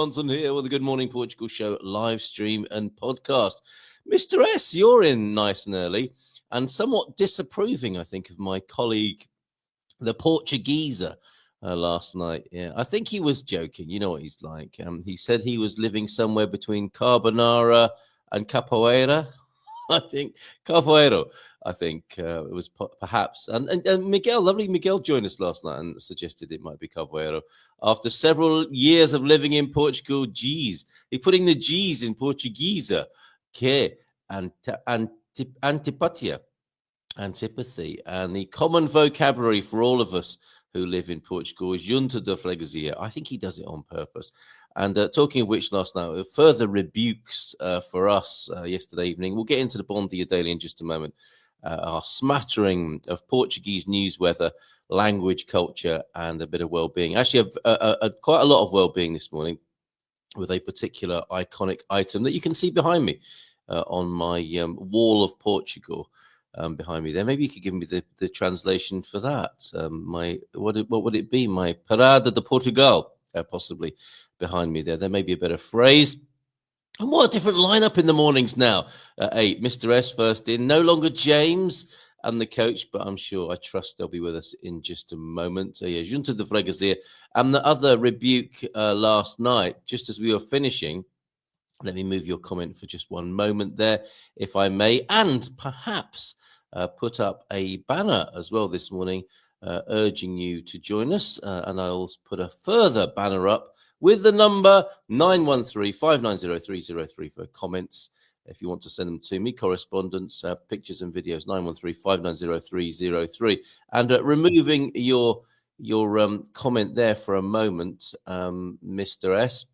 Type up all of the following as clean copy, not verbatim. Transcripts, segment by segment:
Johnson here with the Good Morning Portugal show live stream and podcast. Mr. S, you're in nice and early and somewhat disapproving, I think, of my colleague, the Portugueser, last night. Yeah, I think he was joking. You know what he's like. He said he was living somewhere between carbonara and capoeira. I think Carvalho. I think it was perhaps, and Miguel, lovely Miguel, joined us last night and suggested it might be Carvalho. After several years of living in Portugal, G's, he's putting the G's in Portuguese, que antipatia, antipathy, and the common vocabulary for all of us who live in Portugal is junta de freguesia. I think he does it on purpose. And talking of which, last night, further rebukes for us yesterday evening. We'll get into the Bom Dia Daily in just a moment. Our smattering of Portuguese news, weather, language, culture, and a bit of well-being. Actually, quite a lot of well-being this morning with a particular iconic item that you can see behind me on my wall of Portugal. Behind me there, maybe you could give me the translation for that. What would it be? My Parada de Portugal, possibly behind me there. There may be a better phrase. And what a different lineup in the mornings now. 8, Mr. S first in, no longer James and the coach, but I trust they'll be with us in just a moment. So yeah, Junta de Freguesia. And the other rebuke last night, just as we were finishing. Let me move your comment for just one moment there, if I may, and perhaps put up a banner as well this morning, urging you to join us. And I'll put a further banner up with the number 913-590-303 for comments. If you want to send them to me, correspondence, pictures and videos, 913-590-303. And removing your comment there for a moment, Mr. S.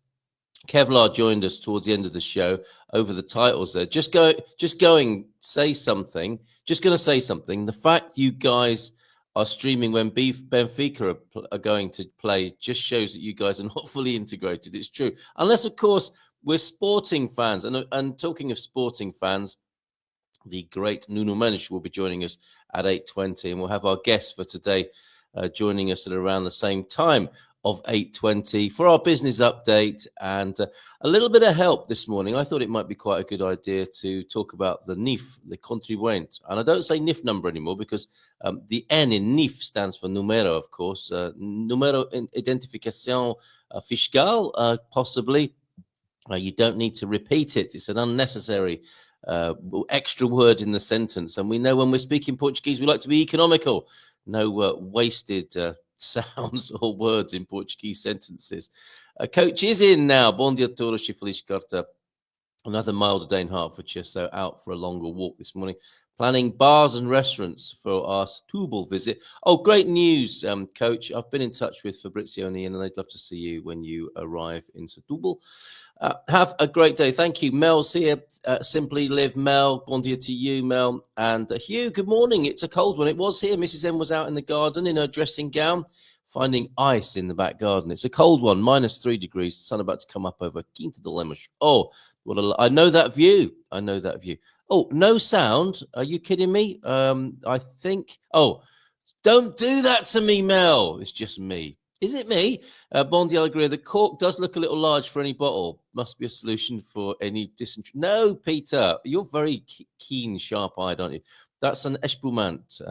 Kevlar joined us towards the end of the show over the titles there. Just going to say something. The fact you guys are streaming when Benfica are going to play just shows that you guys are not fully integrated. It's true. Unless, of course, we're sporting fans. And talking of sporting fans, the great Nuno Mendes will be joining us at 8:20. And we'll have our guests for today joining us at around the same time of 8:20 for our business update and a little bit of help this morning. I thought it might be quite a good idea to talk about the NIF, the contribuinte. And I don't say NIF number anymore because the N in NIF stands for numero, of course. Numero identificação fiscal, possibly. You don't need to repeat it. It's an unnecessary extra word in the sentence. And we know when we're speaking Portuguese, we like to be economical. No wasted sounds or words in Portuguese sentences. Coach is in now. Bom dia a todos, feliz quarta. Another milder day in Hertfordshire, so out for a longer walk this morning. Planning bars and restaurants for our Setúbal visit. Oh, great news, Coach. I've been in touch with Fabrizio and Ian, and they'd love to see you when you arrive in Setúbal. Have a great day. Thank you. Mel's here. Simply Live, Mel. Bon dia to you, Mel. And Hugh, good morning. It's a cold one. It was here. Mrs. M was out in the garden in her dressing gown, finding ice in the back garden. It's a cold one, -3 degrees. Sun about to come up over Quinta de Lemos. Oh, I know that view. Oh, no sound. Are you kidding me? I think. Oh, don't do that to me, Mel. It's just me. Is it me? Bondi, I agree. The cork does look a little large for any bottle. Must be a solution for any dysentery. No, Peter, you're very keen, sharp-eyed, aren't you? That's an espumant.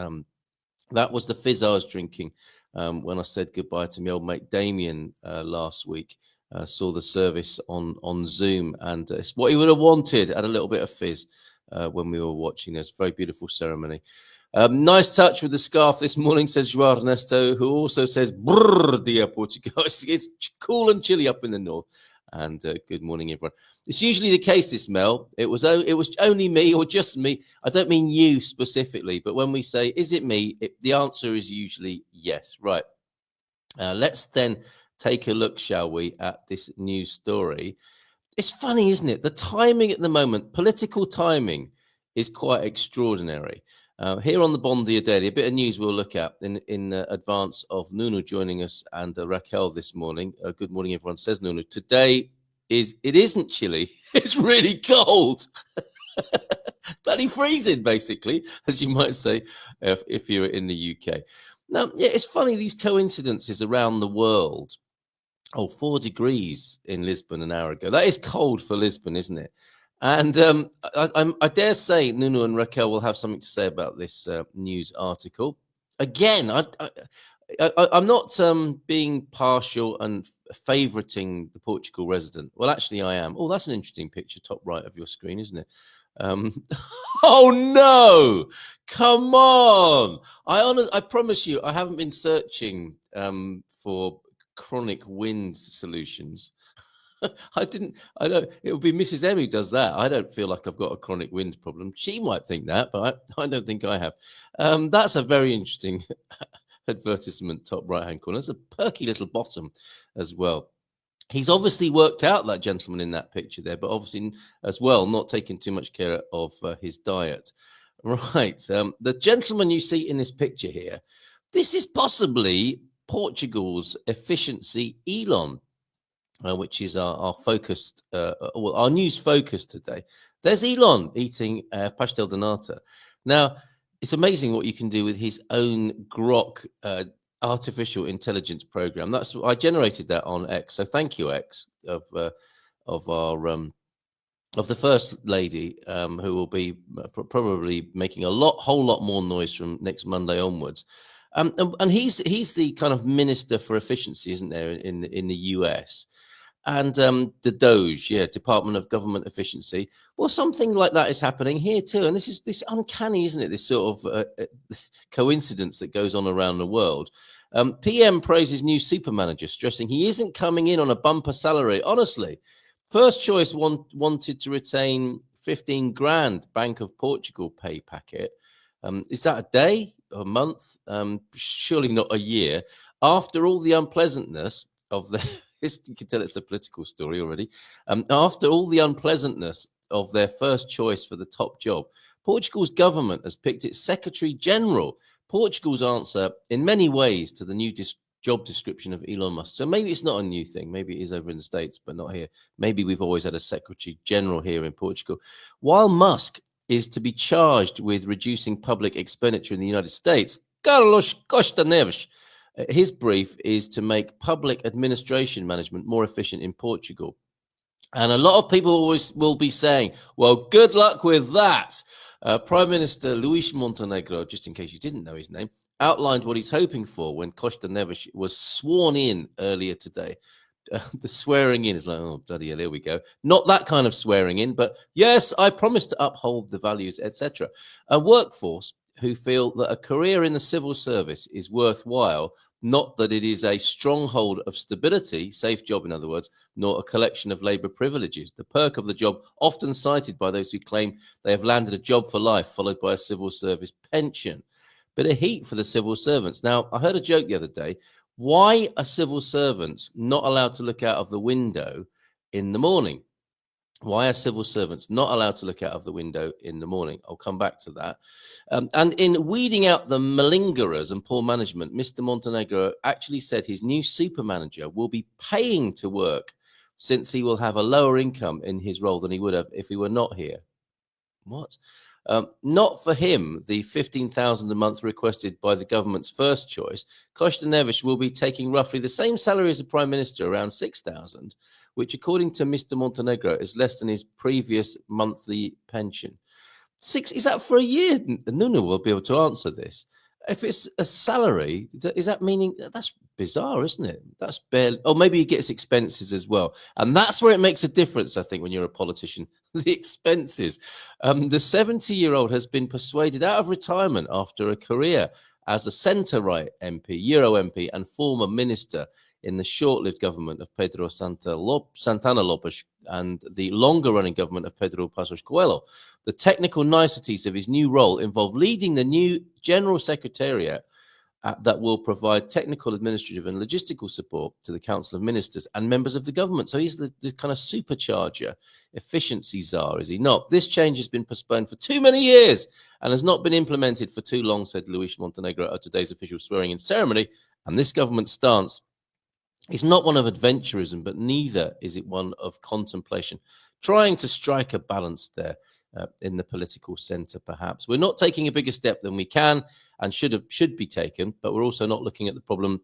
That was the fizz I was drinking when I said goodbye to my old mate Damien last week. Saw the service on Zoom, and it's what he would have wanted. Had a little bit of fizz when we were watching this very beautiful ceremony. Nice touch with the scarf this morning, says João Ernesto, who also says brrr dia Portugal. It's cool and chilly up in the north. And good morning, everyone. It's usually the case, this Mel. It was only me or just me. I don't mean you specifically, but when we say, is it me? The answer is usually yes. Right. Let's then take a look, shall we, at this news story. It's funny, isn't it? The timing at the moment, political timing, is quite extraordinary. Here on the Bom Dia Daily, a bit of news we'll look at in advance of Nuno joining us and Raquel this morning. Good morning, everyone, says Nuno. Today it isn't chilly. It's really cold. Bloody freezing, basically, as you might say, if you're in the UK. Now, yeah, it's funny, these coincidences around the world. Oh, 4 degrees in Lisbon an hour ago. That is cold for Lisbon, isn't it? And I dare say Nuno and Raquel will have something to say about this news article. Again, I'm not being partial and favoriting the Portugal resident. Well, actually, I am. Oh, that's an interesting picture, top right of your screen, isn't it? Oh no! Come on! I promise you, I haven't been searching for chronic wind solutions. I don't. It would be Mrs. M who does that. I don't feel like I've got a chronic wind problem. She might think that, but I don't think I have. That's a very interesting advertisement, top right-hand corner. There's a perky little bottom as well. He's obviously worked out, that gentleman in that picture there, but obviously as well not taking too much care of his diet. Right. The gentleman you see in this picture here, this is possibly Portugal's efficiency Elon. Which is our focused, well, our news focus today. There's Elon eating pastel de nata. Now, it's amazing what you can do with his own Grok artificial intelligence program. I generated that on X, so thank you, X, of our of the first lady, who will be probably making whole lot more noise from next Monday onwards. And he's the kind of minister for efficiency, isn't there, in the US? And the Doge, Department of Government Efficiency. Well, something like that is happening here too, and this uncanny, isn't it? This sort of coincidence that goes on around the world. PM praises new super manager, stressing he isn't coming in on a bumper salary. Honestly, first choice wanted to retain 15 grand Bank of Portugal pay packet. Is that a day, a month? Surely not a year. After all the unpleasantness of the you can tell it's a political story already. After all the unpleasantness of their first choice for the top job, Portugal's government has picked its Secretary General. Portugal's answer, in many ways, to the new job description of Elon Musk. So maybe it's not a new thing. Maybe it is over in the States, but not here. Maybe we've always had a Secretary General here in Portugal. While Musk is to be charged with reducing public expenditure in the United States, Carlos Costa Neves, his brief is to make public administration management more efficient in Portugal. And a lot of people always will be saying, well, good luck with that. Prime Minister Luis Montenegro, just in case you didn't know his name, outlined what he's hoping for when Costa Neves was sworn in earlier today. The swearing in is like, oh, bloody hell, here we go. Not that kind of swearing in, but yes, I promise to uphold the values, etc. A workforce who feel that a career in the civil service is worthwhile, not that it is a stronghold of stability, safe job in other words, nor a collection of labor privileges. The perk of the job often cited by those who claim they have landed a job for life, followed by a civil service pension. Bit of heat for the civil servants. Now, I heard a joke the other day. Why are civil servants not allowed to look out of the window in the morning? Why are civil servants not allowed to look out of the window in the morning? I'll come back to that. And in weeding out the malingerers and poor management, Mr. Montenegro actually said his new super manager will be paying to work, since he will have a lower income in his role than he would have if he were not here. What? Not for him, the 15,000 a month requested by the government's first choice. Costa Neves will be taking roughly the same salary as the Prime Minister, around 6,000, which, according to Mr. Montenegro, is less than his previous monthly pension. Is that for a year? Nuno will be able to answer this. If it's a salary, is that meaning that's bizarre, isn't it? That's barely. Oh, maybe he gets expenses as well, and that's where it makes a difference. I think when you're a politician, the expenses. The 70-year-old has been persuaded out of retirement after a career as a centre-right MP, Euro MP, and former minister in the short-lived government of Pedro Santana Lopes and the longer-running government of Pedro Passos Coelho. The technical niceties of his new role involve leading the new General Secretariat that will provide technical, administrative, and logistical support to the Council of Ministers and members of the government. So he's the kind of supercharger, efficiency czar, is he not? This change has been postponed for too many years and has not been implemented for too long, said Luis Montenegro at today's official swearing-in ceremony. And this government stance is not one of adventurism, but neither is it one of contemplation, trying to strike a balance there in the political centre, perhaps. We're not taking a bigger step than we can and should be taken, but we're also not looking at the problem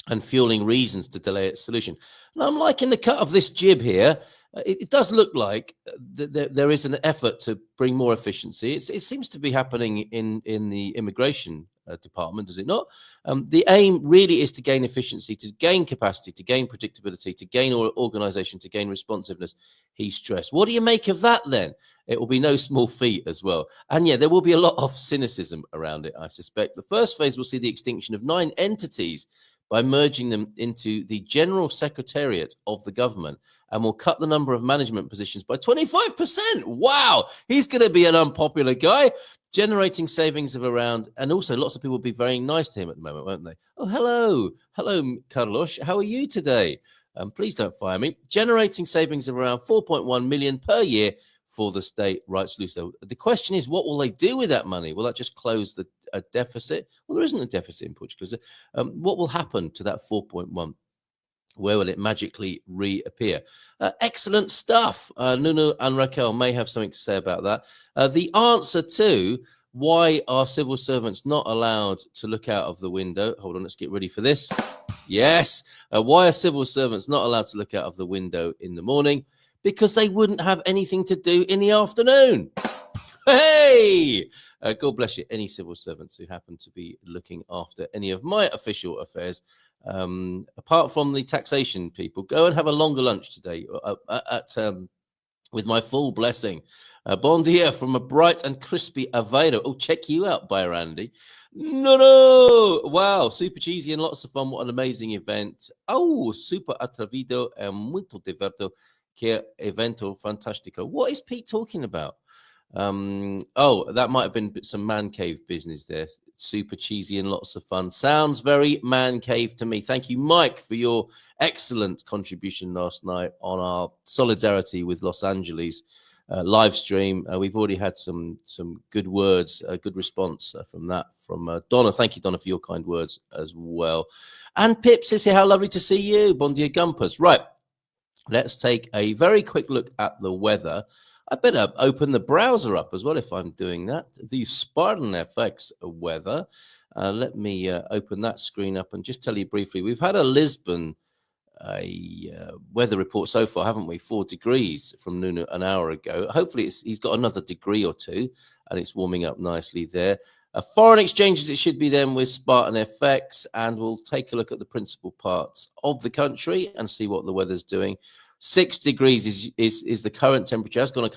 and fueling reasons to delay its solution. And I'm liking the cut of this jib here. It does look like there is an effort to bring more efficiency. It seems to be happening in the immigration department, does it not? The aim really is to gain efficiency, to gain capacity, to gain predictability, to gain organization, to gain responsiveness, he stressed. What do you make of that then? It will be no small feat as well. And yeah, there will be a lot of cynicism around it, I suspect. The first phase will see the extinction of 9 entities by merging them into the General Secretariat of the government, and will cut the number of management positions by 25%. Wow, he's going to be an unpopular guy, generating savings of around, and also lots of people will be very nice to him at the moment, won't they? Oh, hello, Carlos. How are you today? Please don't fire me. Generating savings of around 4.1 million per year for the state, writes Luso. The question is, what will they do with that money? Will that just close a deficit? Well, there isn't a deficit in Portugal. What will happen to that 4.1? Where will it magically reappear? Excellent stuff. Nuno and Raquel may have something to say about that. The answer to why are civil servants not allowed to look out of the window? Hold on, let's get ready for this. Yes. Why are civil servants not allowed to look out of the window in the morning? Because they wouldn't have anything to do in the afternoon. Hey! God bless you, any civil servants who happen to be looking after any of my official affairs. Apart from the taxation people, go and have a longer lunch today with my full blessing. Bon dia from a bright and crispy Aveiro. Oh, check you out, by Randy. No. Wow, super cheesy and lots of fun. What an amazing event. Oh, super atrevido e muito divertido. Que evento fantástico. What is Pete talking about? That might have been some man cave business there. Super cheesy and lots of fun. Sounds very man cave to me. Thank you, Mike, for your excellent contribution last night on our solidarity with Los Angeles live stream. We've already had some good words, good response from that from Donna. Thank you, Donna, for your kind words as well. And Pips is here. How lovely to see you. Bon dia, Gumpers. Right. Let's take a very quick look at the weather. I better open the browser up as well if I'm doing that. The Spartan FX weather. Let me open that screen up and just tell you briefly. We've had a Lisbon weather report so far, haven't we? 4 degrees from Nuno an hour ago. Hopefully he's got another degree or two and it's warming up nicely there. Foreign exchanges, it should be then with Spartan FX, and we'll take a look at the principal parts of the country and see what the weather's doing. 6 degrees is the current temperature. It's gone a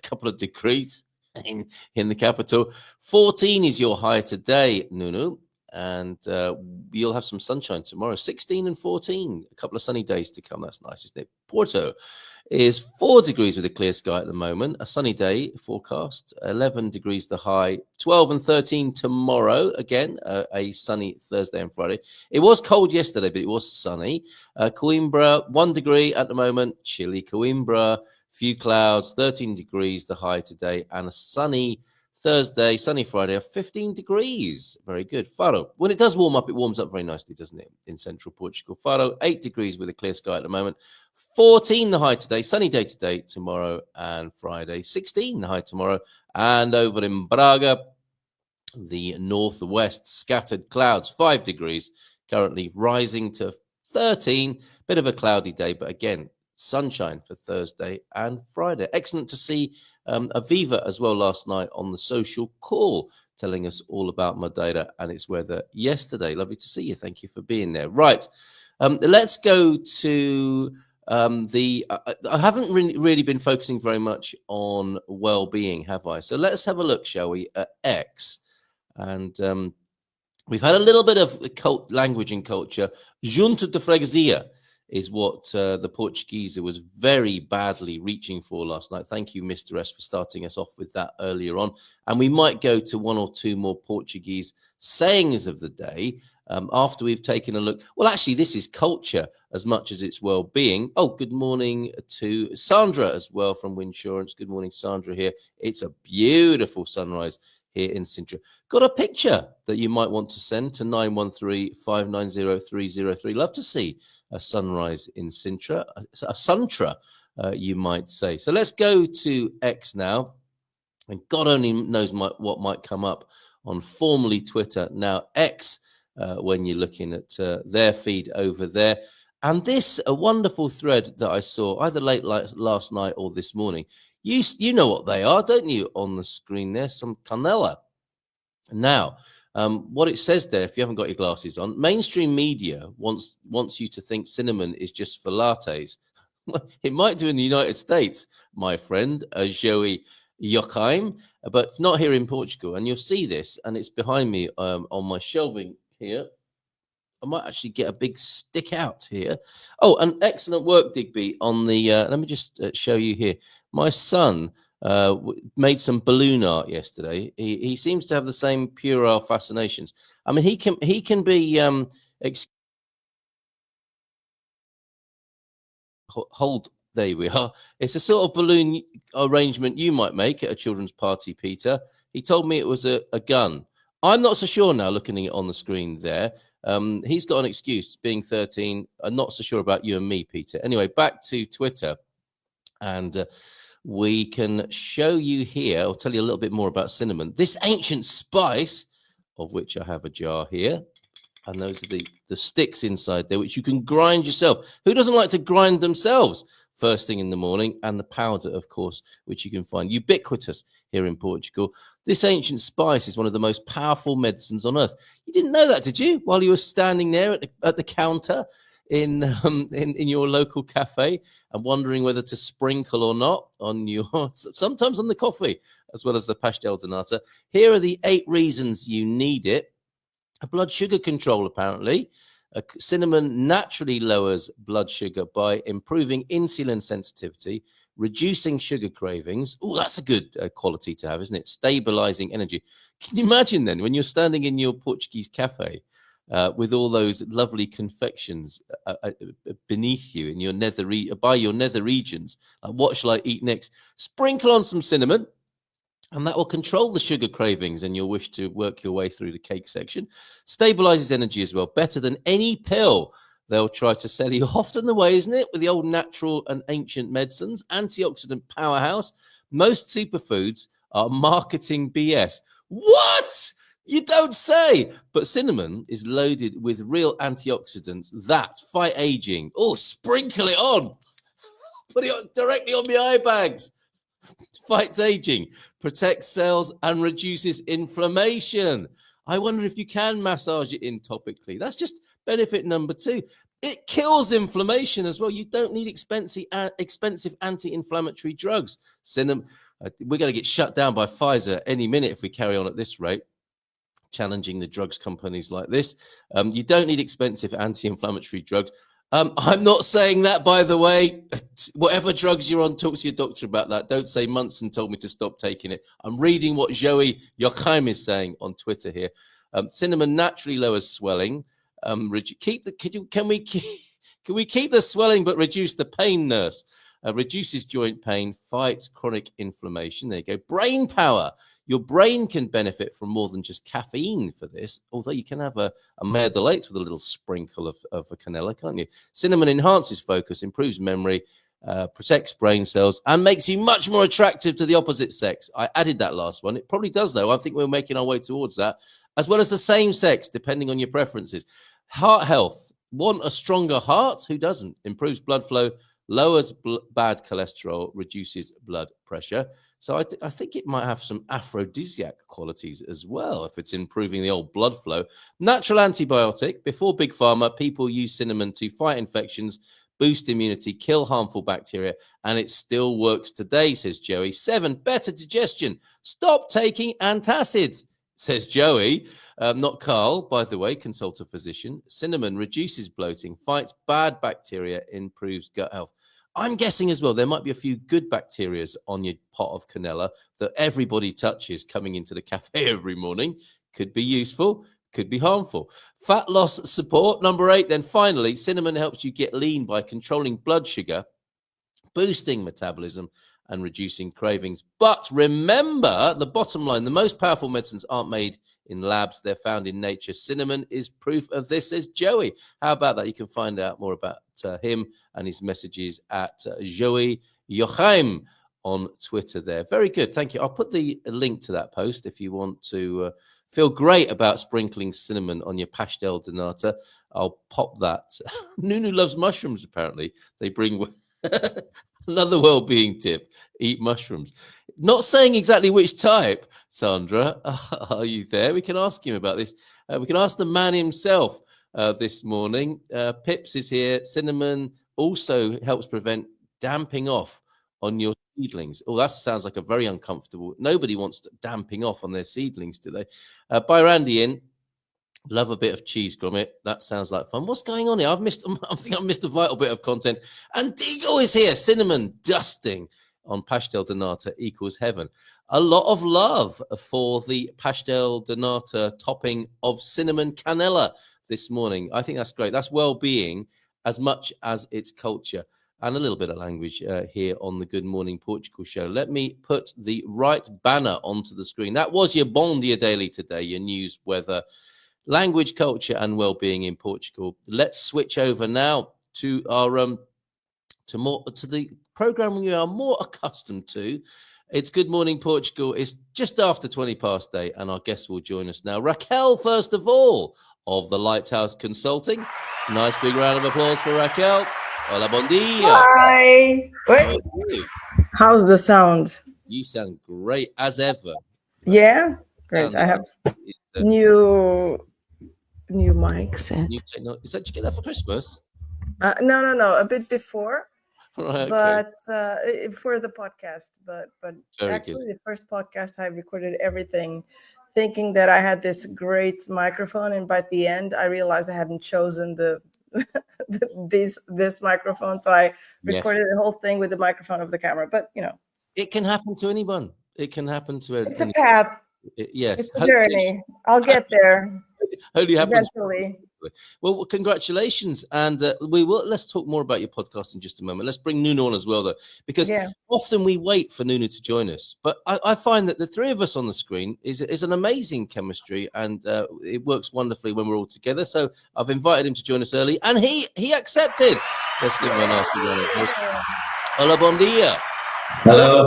couple of degrees in the capital. 14 is your high today, Nuno, and you'll have some sunshine tomorrow. 16 and 14, a couple of sunny days to come. That's nice, isn't it? Porto is 4 degrees with a clear sky at the moment. A sunny day forecast. 11 degrees the high. 12 and 13 tomorrow. Again, a sunny Thursday and Friday. It was cold yesterday, but it was sunny. Coimbra, 1 degree at the moment. Chilly Coimbra. Few clouds. 13 degrees the high today. And a sunny Thursday, sunny Friday of 15 degrees. Very good. Faro. When it does warm up, it warms up very nicely, doesn't it? In central Portugal. Faro, 8 degrees with a clear sky at the moment. 14 the high today. Sunny day today, tomorrow and Friday. 16 the high tomorrow. And over in Braga, the northwest, scattered clouds. 5 degrees. Currently rising to 13. Bit of a cloudy day, but again, sunshine for Thursday and Friday. Excellent to see Aviva as well last night on the social call, telling us all about Madeira and its weather yesterday. Lovely to see you. Thank you for being there. Right. Let's go to I haven't really been focusing very much on well-being, have I? So let's have a look, shall we, at X. And we've had a little bit of language and culture. Junta de freguesia is what the Portuguese was very badly reaching for last night. Thank you, Mr. S, for starting us off with that earlier on. And we might go to 1 or 2 more Portuguese sayings of the day after we've taken a look. Well, actually, this is culture as much as it's well-being. Oh, good morning to Sandra as well from Winsurance. Good morning, Sandra here. It's a beautiful sunrise here in Sintra. Got a picture that you might want to send to 913-590-303. Love to see a sunrise in Sintra, a suntra, you might say. So let's go to X now. And God only knows what might come up on formerly Twitter, now X. when you're looking at their feed over there. And this, a wonderful thread that I saw either late last night or this morning. You know what they are, don't you? On the screen there, some canela. Now, what it says there, if you haven't got your glasses on, mainstream media wants you to think cinnamon is just for lattes. It might do in the United States, my friend, Joey Joachim, but not here in Portugal. And you'll see this, and it's behind me on my shelving here. I might actually get a big stick out here. Oh, and excellent work, Digby, on the, let me just show you here. My son made some balloon art yesterday. He seems to have the same puerile fascinations. I mean, he can be, hold, there we are. It's a sort of balloon arrangement you might make at a children's party, Peter. He told me it was a gun. I'm not so sure now, looking at it on the screen there. He's got an excuse, being 13. I'm not so sure about you and me, Peter. Anyway, back to Twitter. And we can show you here, I'll tell you a little bit more about cinnamon. This ancient spice, of which I have a jar here. And those are the sticks inside there, which you can grind yourself. Who doesn't like to grind themselves first thing in the morning? And the powder, of course, which you can find ubiquitous here in Portugal. This ancient spice is one of the most powerful medicines on earth. You didn't know that, did you? While you were standing there at the counter in your local cafe and wondering whether to sprinkle or not on your, sometimes on the coffee, as well as the pastel de nata. Here are the 8 reasons you need it. A blood sugar control, apparently. Cinnamon naturally lowers blood sugar by improving insulin sensitivity, reducing sugar cravings. Oh, that's a good quality to have, isn't it? Stabilizing energy. Can you imagine then when you're standing in your Portuguese cafe with all those lovely confections beneath you in your by your nether regions? What shall I eat next? Sprinkle on some cinnamon. And that will control the sugar cravings and your wish to work your way through the cake section. Stabilizes energy as well, better than any pill they'll try to sell you. Often the way, isn't it, with the old natural and ancient medicines, antioxidant powerhouse. Most superfoods are marketing BS. What? You don't say. But cinnamon is loaded with real antioxidants that fight aging. Oh, sprinkle it on. Put it on, directly on my eye bags. Fights aging, protects cells, and reduces inflammation. I wonder if you can massage it in topically. That's just benefit number 2. It kills inflammation as well. You don't need expensive anti-inflammatory drugs. Cinnamon, we're going to get shut down by Pfizer any minute if we carry on at this rate, challenging the drugs companies like this. You don't need expensive anti-inflammatory drugs. I'm not saying that, by the way. Whatever drugs you're on, talk to your doctor about that. Don't say Munson told me to stop taking it. I'm reading what Joey Joachim is saying on Twitter here. Cinnamon naturally lowers swelling. Can we keep the swelling but reduce the pain, nurse? Reduces joint pain, fights chronic inflammation. There you go. Brain power. Your brain can benefit from more than just caffeine for this, although you can have a mare de lait with a little sprinkle of a canela, can't you? Cinnamon enhances focus, improves memory, protects brain cells, and makes you much more attractive to the opposite sex. I added that last one. It probably does, though. I think we're making our way towards that, as well as the same sex, depending on your preferences. Heart health. Want a stronger heart? Who doesn't? Improves blood flow, lowers bad cholesterol, reduces blood pressure. So I think it might have some aphrodisiac qualities as well, if it's improving the old blood flow. Natural antibiotic. Before Big Pharma, people use cinnamon to fight infections, boost immunity, kill harmful bacteria, and it still works today, says Joey. 7, better digestion. Stop taking antacids, says Joey. Not Carl, by the way, consult a physician. Cinnamon reduces bloating, fights bad bacteria, improves gut health. I'm guessing as well there might be a few good bacteria on your pot of canela that everybody touches coming into the cafe every morning. Could be useful, could be harmful. Fat loss support, number 8. Then finally, cinnamon helps you get lean by controlling blood sugar, boosting metabolism, and reducing cravings. But remember, the bottom line, the most powerful medicines aren't made in labs. They're found in nature. Cinnamon is proof of this, says Joey. How about that? You can find out more about him and his messages at Joey Joachim on Twitter there. Very good. Thank you. I'll put the link to that post if you want to feel great about sprinkling cinnamon on your pastel de nata. I'll pop that. Nunu loves mushrooms, apparently. They bring another well-being tip. Eat mushrooms. Not saying exactly which type, Sandra. Are you there? We can ask him about this. We can ask the man himself this morning. Pips is here. Cinnamon also helps prevent damping off on your seedlings. Oh, that sounds like a very uncomfortable. Nobody wants damping off on their seedlings, do they? By Randy in. Love a bit of cheese grommet. That sounds like fun. What's going on here? I think I've missed a vital bit of content. And Diego is here. Cinnamon dusting on pastel de nata equals heaven. A lot of love for the pastel de nata topping of cinnamon canela this morning. I think that's great. That's well-being as much as it's culture. And a little bit of language here on the Good Morning Portugal show. Let me put the right banner onto the screen. That was your Bom Dia Daily today, your news, weather, language, culture, and well-being in Portugal. Let's switch over now to our to the program we are more accustomed to. It's Good Morning Portugal. It's just after 8:20, and our guest will join us now. Raquel, first of all, of the Lighthouse Consulting. Nice big round of applause for Raquel. Hola, bon dia. Hi. Wait. How's the sound? You sound great as ever. Yeah, great. I have new mics. New technology. Is that, did you get that for Christmas? No. A bit before, Right, okay. But for the podcast. But Very actually, the first podcast I recorded everything, thinking that I had this great microphone, and by the end, I realized I hadn't chosen this microphone, so I recorded the whole thing with the microphone of the camera. But it can happen to anyone. It can happen to anyone. It's a path. Yes, it's a journey. I'll get there. Only happens eventually. Well, congratulations, and let's talk more about your podcast in just a moment. Let's bring Nuno on as well, though, because often we wait for Nuno to join us, but I find that the three of us on the screen is an amazing chemistry, and it works wonderfully when we're all together. So I've invited him to join us early, and he accepted. Let's give him a nice big round of applause. Hola, bon dia. Hello.